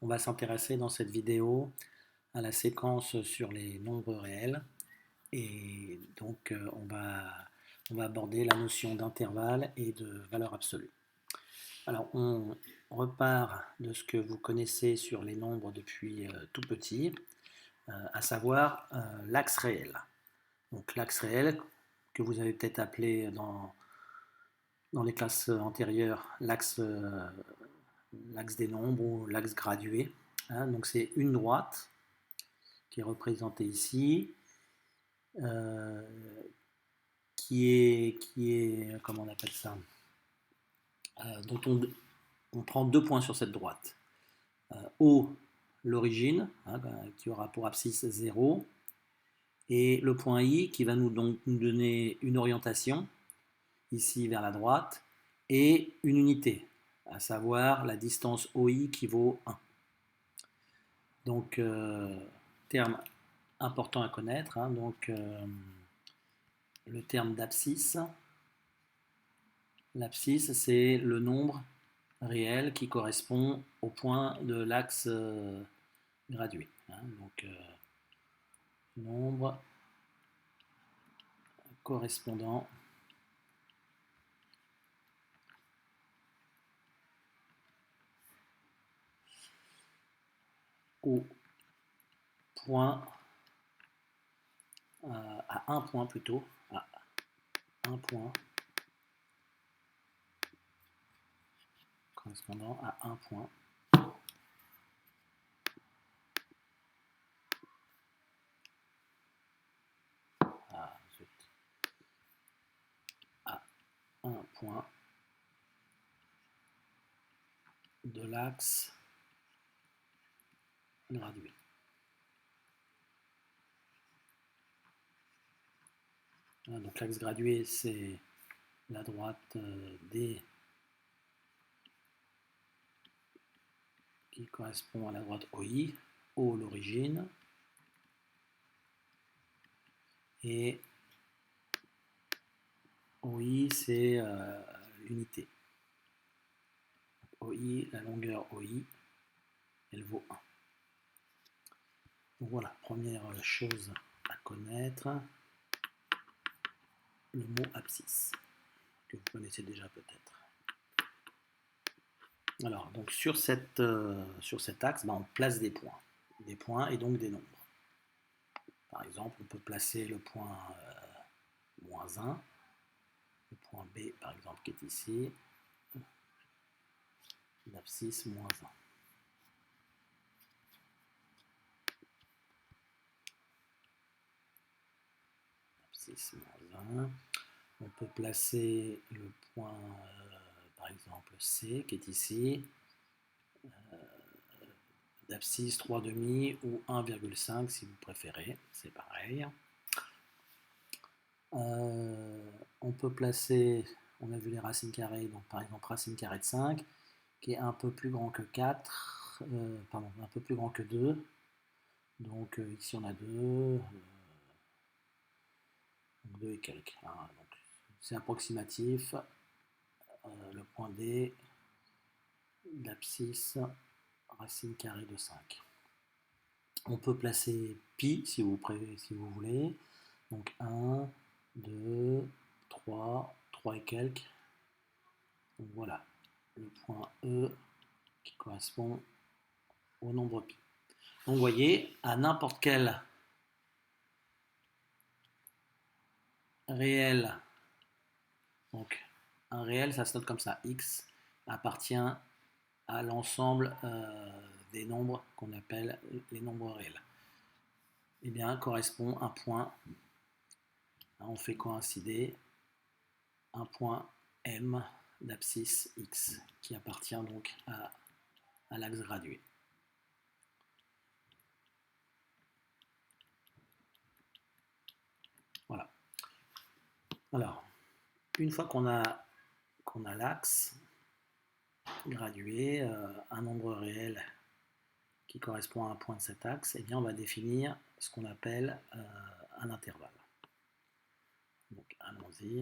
On va s'intéresser dans cette vidéo à la séquence sur les nombres réels et donc on va aborder la notion d'intervalle et de valeur absolue. Alors on repart de ce que vous connaissez sur les nombres depuis tout petit, à savoir l'axe réel. Donc l'axe réel que vous avez peut-être appelé dans les classes antérieures l'axe des nombres ou l'axe gradué. Hein, donc c'est une droite qui est représentée ici, euh, qui est, comment on appelle ça, dont on prend 2 points sur cette droite. O, l'origine, hein, qui aura pour abscisse 0, et le point I qui va nous donner une orientation, ici vers la droite, et une unité, à savoir la distance OI qui vaut 1. Donc, terme important à connaître, hein, donc le terme d'abscisse. L'abscisse, c'est le nombre réel qui correspond au point de l'axe gradué. Hein, donc, nombre correspondant au point, à un point plutôt, à un point correspondant à un point à un point de l'axe gradué. Donc l'axe gradué, c'est la droite D qui correspond à la droite OI, O l'origine, et OI c'est l'unité. OI, la longueur OI, elle vaut 1. Donc voilà, première chose à connaître, le mot abscisse, que vous connaissez déjà peut-être. Alors, donc sur cet axe, on place des points et donc des nombres. Par exemple, on peut placer le point moins 1, le point B par exemple qui est ici, l'abscisse moins 1. Abscisse moins 1. On peut placer le point, par exemple C qui est ici, d'abscisse 3,5 ou 1,5 si vous préférez, c'est pareil. On peut placer, on a vu les racines carrées, donc par exemple racine carrée de 5, qui est un peu plus grand que 4, pardon, un peu plus grand que 2. Donc ici on a 2, 2 et quelques. Hein, c'est approximatif. Le point D, l'abscisse, racine carrée de 5. On peut placer pi si vous voulez. Donc 1, 2, 3, 3 et quelques. Donc voilà, le point E qui correspond au nombre pi. Donc vous voyez, à n'importe quel réel, donc un réel, ça se note comme ça, x appartient à l'ensemble des nombres qu'on appelle les nombres réels. Eh bien, correspond un point, on fait coïncider un point M d'abscisse x qui appartient donc à l'axe gradué. Voilà. Alors, une fois qu'on a l'axe gradué, un nombre réel qui correspond à un point de cet axe, eh bien on va définir ce qu'on appelle un intervalle. Donc allons-y.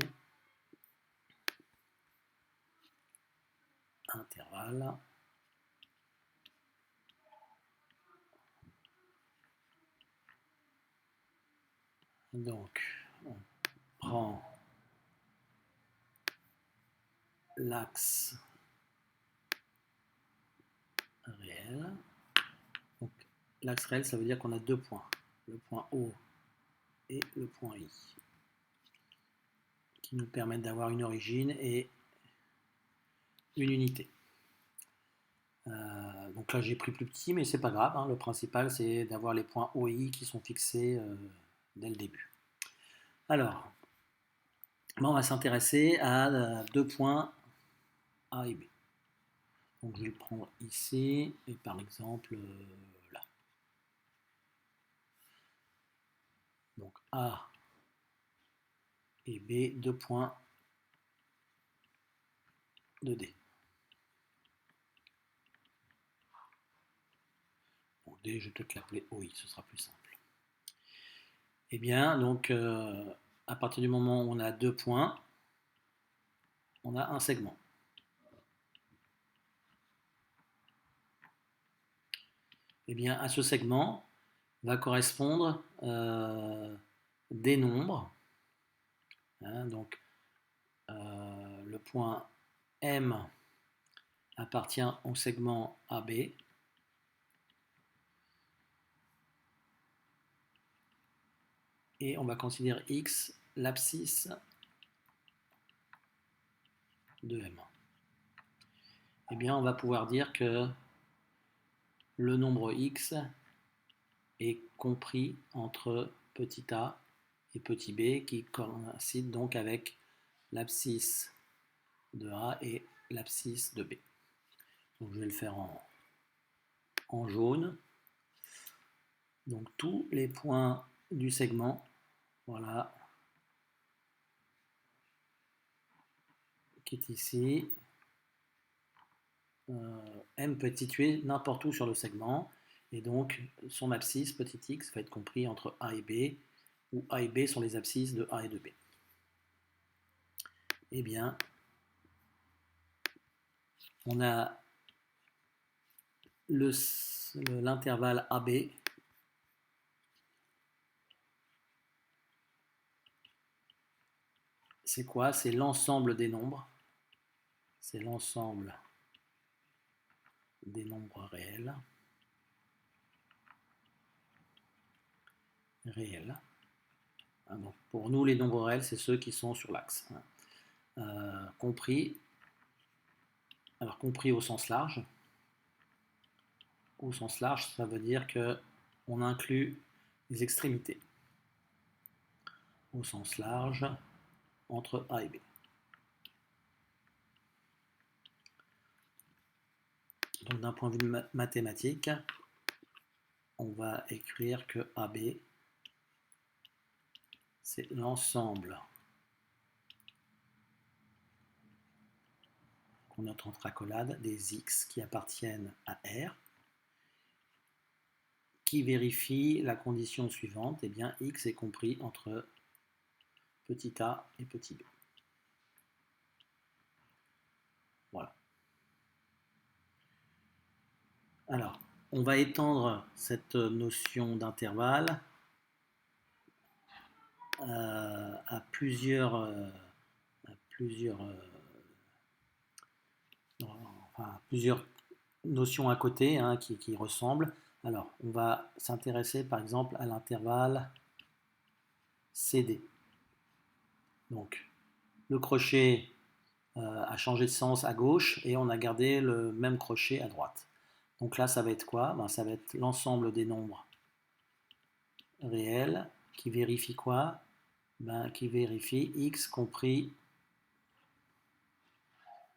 Intervalle. Donc, on prend l'axe réel. L'axe réel, ça veut dire qu'on a deux points, le point O et le point I, qui nous permettent d'avoir une origine et une unité. Donc là j'ai pris plus petit, mais c'est pas grave, hein. Le principal c'est d'avoir les points O et I qui sont fixés dès le début. Alors, on va s'intéresser à deux points A et B. Donc je vais le prendre ici et par exemple là. Donc A et B, deux points de D. Bon, D, je vais peut-être l'appeler OI, ce sera plus simple. Eh bien, donc, à partir du moment où on a deux points, on a un segment. Eh bien, à ce segment va correspondre des nombres. Hein, donc, le point M appartient au segment AB. Et on va considérer X l'abscisse de M. Eh bien, on va pouvoir dire que le nombre X est compris entre petit a et petit b, qui coïncident donc avec l'abscisse de A et l'abscisse de B. Donc je vais le faire en jaune. Donc tous les points du segment, voilà, qui est ici. M peut être situé n'importe où sur le segment, et donc son abscisse, petit x, va être compris entre A et B, où A et B sont les abscisses de A et de B. Eh bien, on a l'intervalle AB c'est quoi? C'est l'ensemble des nombres. C'est l'ensemble des nombres réels. Donc pour nous, les nombres réels, c'est ceux qui sont sur l'axe. Compris au sens large. Au sens large, ça veut dire qu'on inclut les extrémités. Au sens large, entre A et B. Donc d'un point de vue mathématique, on va écrire que AB, c'est l'ensemble qu'on note entre accolades des X qui appartiennent à R, qui vérifie la condition suivante, eh bien X est compris entre petit a et petit b. Voilà. Alors, on va étendre cette notion d'intervalle à plusieurs notions à côté, hein, qui ressemblent. Alors, on va s'intéresser par exemple à l'intervalle CD. Donc, le crochet a changé de sens à gauche et on a gardé le même crochet à droite. Donc là, ça va être quoi? Ça va être l'ensemble des nombres réels qui vérifie quoi? Qui vérifie x compris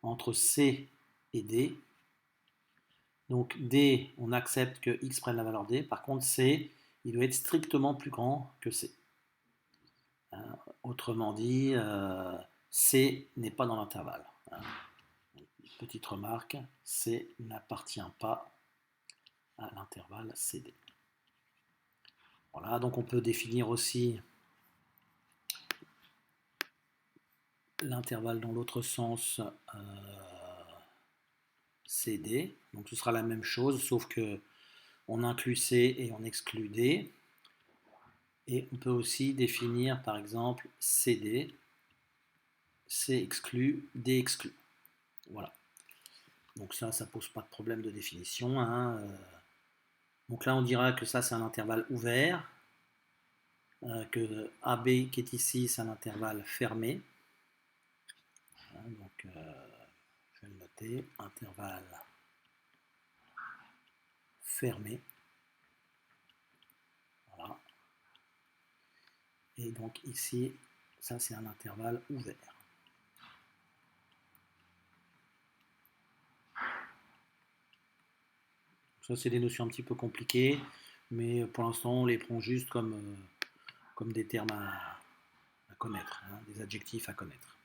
entre C et D. Donc D, on accepte que x prenne la valeur D. Par contre, C, il doit être strictement plus grand que C. Autrement dit, C n'est pas dans l'intervalle. Petite remarque, C n'appartient pas à l'intervalle CD. Voilà, donc on peut définir aussi l'intervalle dans l'autre sens CD. Donc ce sera la même chose, sauf que on inclut C et on exclut D. Et on peut aussi définir par exemple CD, C exclu, D exclu. Voilà. Donc ça pose pas de problème de définition, hein. Donc là, on dira que ça, c'est un intervalle ouvert, que AB qui est ici, c'est un intervalle fermé. Hein, donc, je vais le noter, intervalle fermé. Voilà. Et donc ici, ça, c'est un intervalle ouvert. Ça, c'est des notions un petit peu compliquées, mais pour l'instant, on les prend juste comme des termes à connaître, hein, des adjectifs à connaître.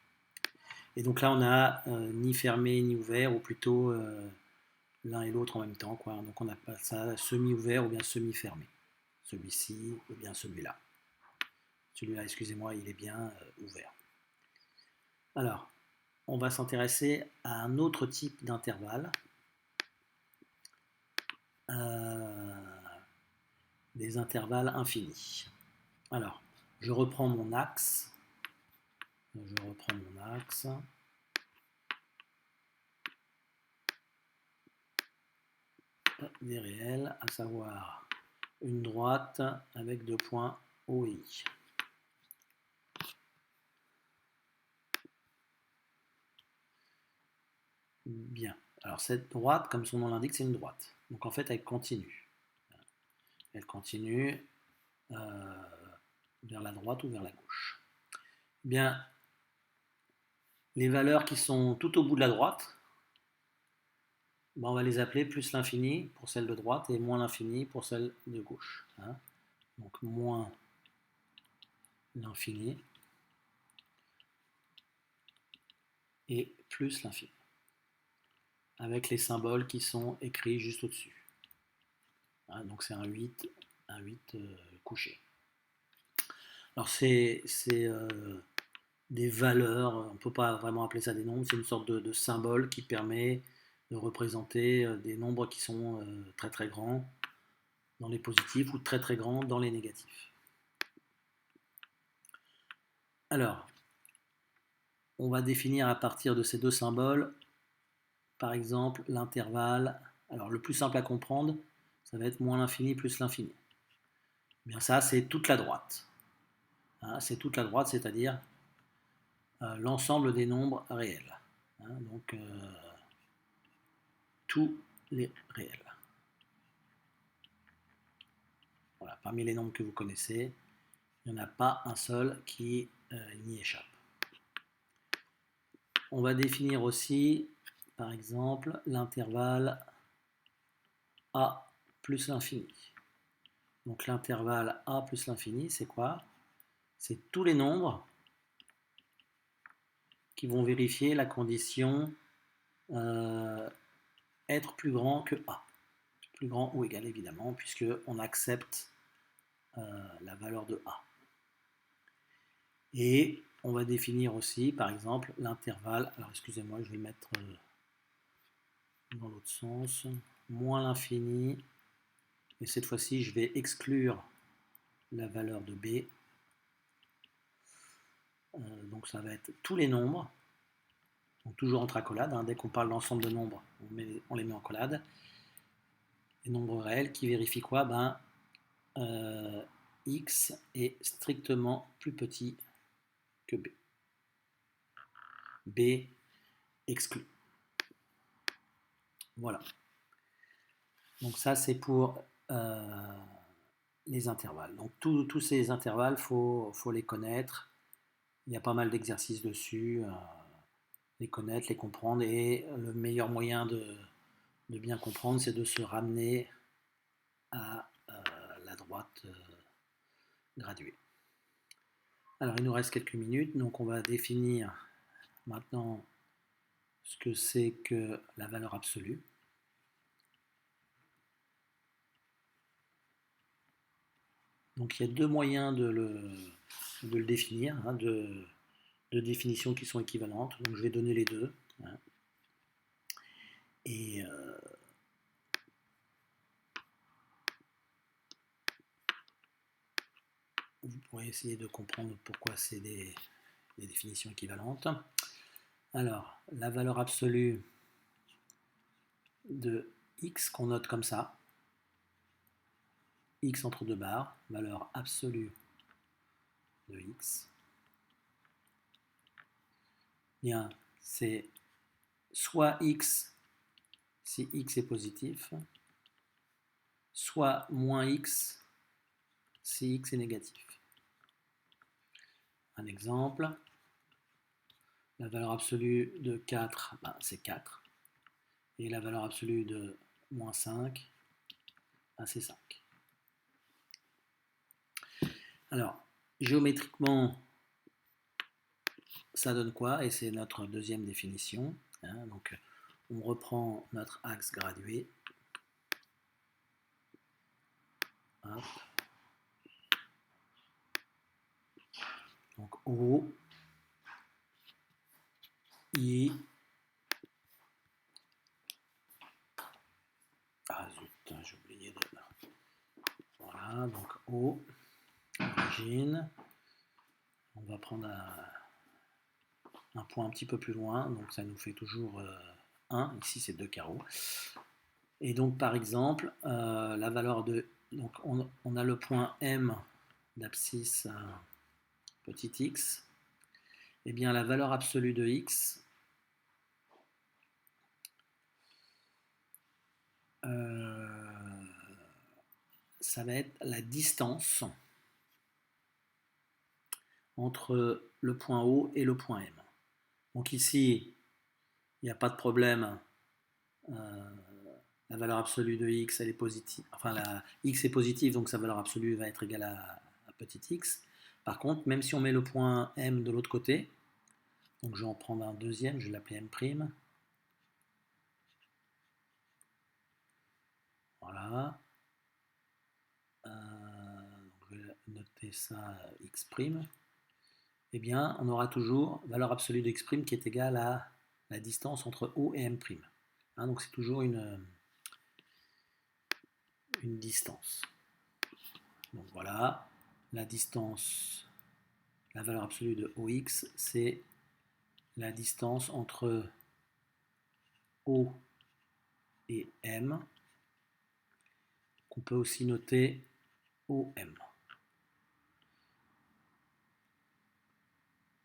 Et donc là, on a ni fermé ni ouvert, ou plutôt l'un et l'autre en même temps, quoi. Donc on appelle ça semi-ouvert ou bien semi-fermé. Celui-ci ou bien celui-là. Celui-là, excusez-moi, il est bien ouvert. Alors, on va s'intéresser à un autre type d'intervalle. Des intervalles infinis. Alors, je reprends mon axe. Des réels, à savoir une droite avec deux points O et I. Bien. Alors cette droite, comme son nom l'indique, c'est une droite. Donc en fait, elle continue. Elle continue vers la droite ou vers la gauche. Bien, les valeurs qui sont tout au bout de la droite, ben on va les appeler plus l'infini pour celle de droite et moins l'infini pour celle de gauche. Hein. Donc moins l'infini et plus l'infini, avec les symboles qui sont écrits juste au-dessus. Hein, donc c'est un 8 couché. Alors c'est des valeurs, on ne peut pas vraiment appeler ça des nombres, c'est une sorte de symbole qui permet de représenter des nombres qui sont très très grands dans les positifs ou très très grands dans les négatifs. Alors, on va définir à partir de ces deux symboles, par exemple, l'intervalle. Alors, le plus simple à comprendre, ça va être moins l'infini plus l'infini. Bien ça, c'est toute la droite. Hein, c'est toute la droite, c'est-à-dire l'ensemble des nombres réels. Hein, donc, tous les réels. Voilà, parmi les nombres que vous connaissez, il n'y en a pas un seul qui n'y échappe. On va définir aussi, par exemple, l'intervalle A plus l'infini. Donc l'intervalle A plus l'infini, c'est quoi? C'est tous les nombres qui vont vérifier la condition être plus grand que A. Plus grand ou égal, évidemment, puisqu'on accepte la valeur de A. Et on va définir aussi, par exemple, l'intervalle. Alors, excusez-moi, je vais le mettre dans l'autre sens. Moins l'infini. Et cette fois-ci, je vais exclure la valeur de B. Donc, ça va être tous les nombres. Donc, toujours entre accolades. Hein, dès qu'on parle d'ensemble de nombres, on les met en accolade. Les nombres réels qui vérifient quoi? X est strictement plus petit que B. B exclu. Voilà. Donc ça, c'est pour les intervalles. Donc tous ces intervalles, faut les connaître. Il y a pas mal d'exercices dessus. Les connaître, les comprendre. Et le meilleur moyen de bien comprendre, c'est de se ramener à la droite graduée. Alors, il nous reste quelques minutes. Donc, on va définir maintenant ce que c'est que la valeur absolue. Donc il y a deux moyens de le définir, hein, de définitions qui sont équivalentes. Donc je vais donner les deux. Hein. Et vous pourrez essayer de comprendre pourquoi c'est des définitions équivalentes. Alors, la valeur absolue de x qu'on note comme ça, x entre deux barres, valeur absolue de x, bien, c'est soit x si x est positif, soit moins x si x est négatif. Un exemple, la valeur absolue de 4, ben, c'est 4. Et la valeur absolue de moins 5, ben, c'est 5. Alors, géométriquement, ça donne quoi? Et c'est notre deuxième définition. Hein, donc, on reprend notre axe gradué. Hop. Donc, O, I, ah zut, j'ai oublié de... Voilà, donc O, origine. On va prendre un point un petit peu plus loin, donc ça nous fait toujours 1, ici c'est 2 carreaux. Et donc par exemple, la valeur de... Donc on a le point M d'abscisse petit x, et bien la valeur absolue de x, ça va être la distance entre le point O et le point M. Donc ici, il n'y a pas de problème. La valeur absolue de x, elle est positive. Enfin, la x est positive, donc sa valeur absolue va être égale à petit x. Par contre, même si on met le point M de l'autre côté, donc je vais en prendre un deuxième, je vais l'appeler M'. Voilà. Je vais noter ça x'. Eh bien, on aura toujours valeur absolue de x' qui est égale à la distance entre O et M'. Hein, donc c'est toujours une distance. Donc voilà, la distance, la valeur absolue de OX, c'est la distance entre O et M, qu'on peut aussi noter OM.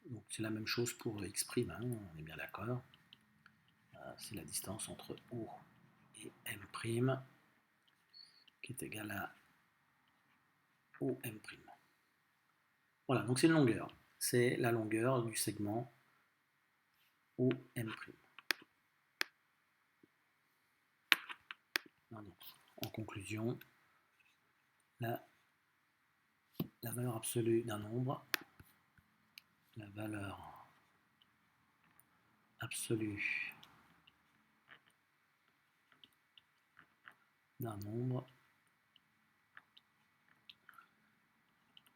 Donc c'est la même chose pour X', hein, on est bien d'accord. C'est la distance entre O et M', qui est égale à OM'. Voilà, donc c'est une longueur. C'est la longueur du segment OM'. En conclusion, la valeur absolue d'un nombre, la valeur absolue d'un nombre,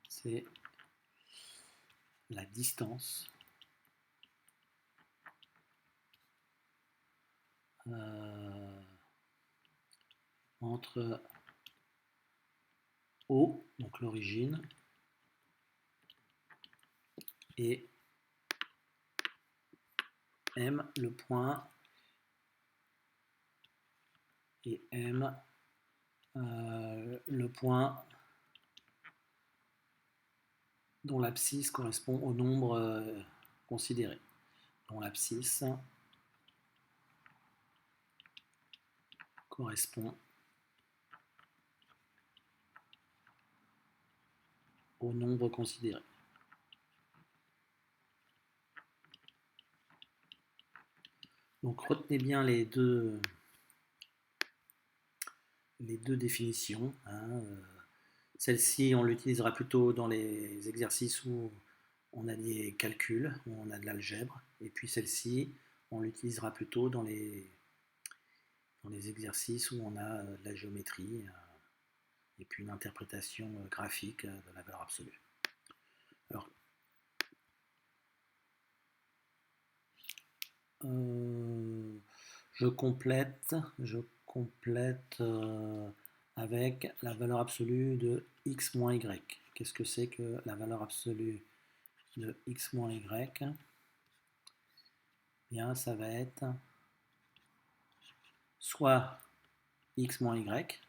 c'est la distance entre O, donc l'origine, et M, le point, et M, le point dont l'abscisse correspond au nombre considéré, dont l'abscisse correspond au nombre considéré. Donc retenez bien les deux définitions. Hein. Celle-ci, on l'utilisera plutôt dans les exercices où on a des calculs, où on a de l'algèbre. Et puis celle-ci, on l'utilisera plutôt dans les exercices où on a de la géométrie et puis une interprétation graphique de la valeur absolue. Alors, je complète avec la valeur absolue de x moins y. qu'est-ce que c'est que la valeur absolue de x moins y? Bien, ça va être soit x moins y,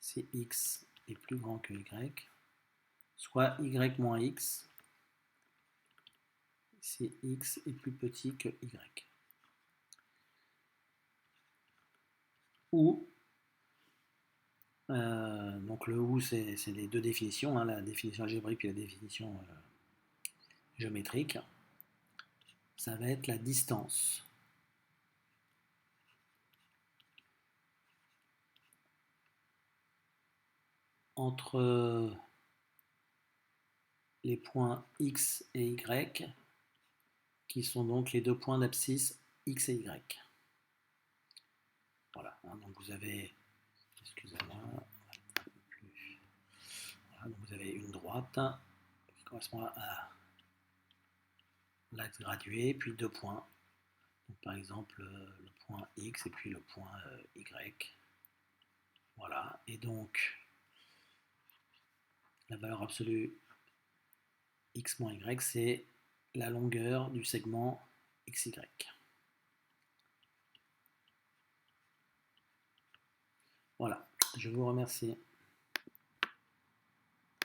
si x est plus grand que y, soit y moins x, si x est plus petit que y. Ou, donc le ou c'est les deux définitions, hein, la définition algébrique et la définition géométrique, ça va être la distance entre les points x et y, qui sont donc les deux points d'abscisse x et y. Voilà, hein, donc vous avez, excusez-moi, voilà, donc vous avez une droite qui correspond à l'axe gradué, puis deux points. Donc, par exemple, le point x et puis le point y. Voilà, et donc la valeur absolue x moins y, c'est la longueur du segment xy. Voilà, je vous remercie.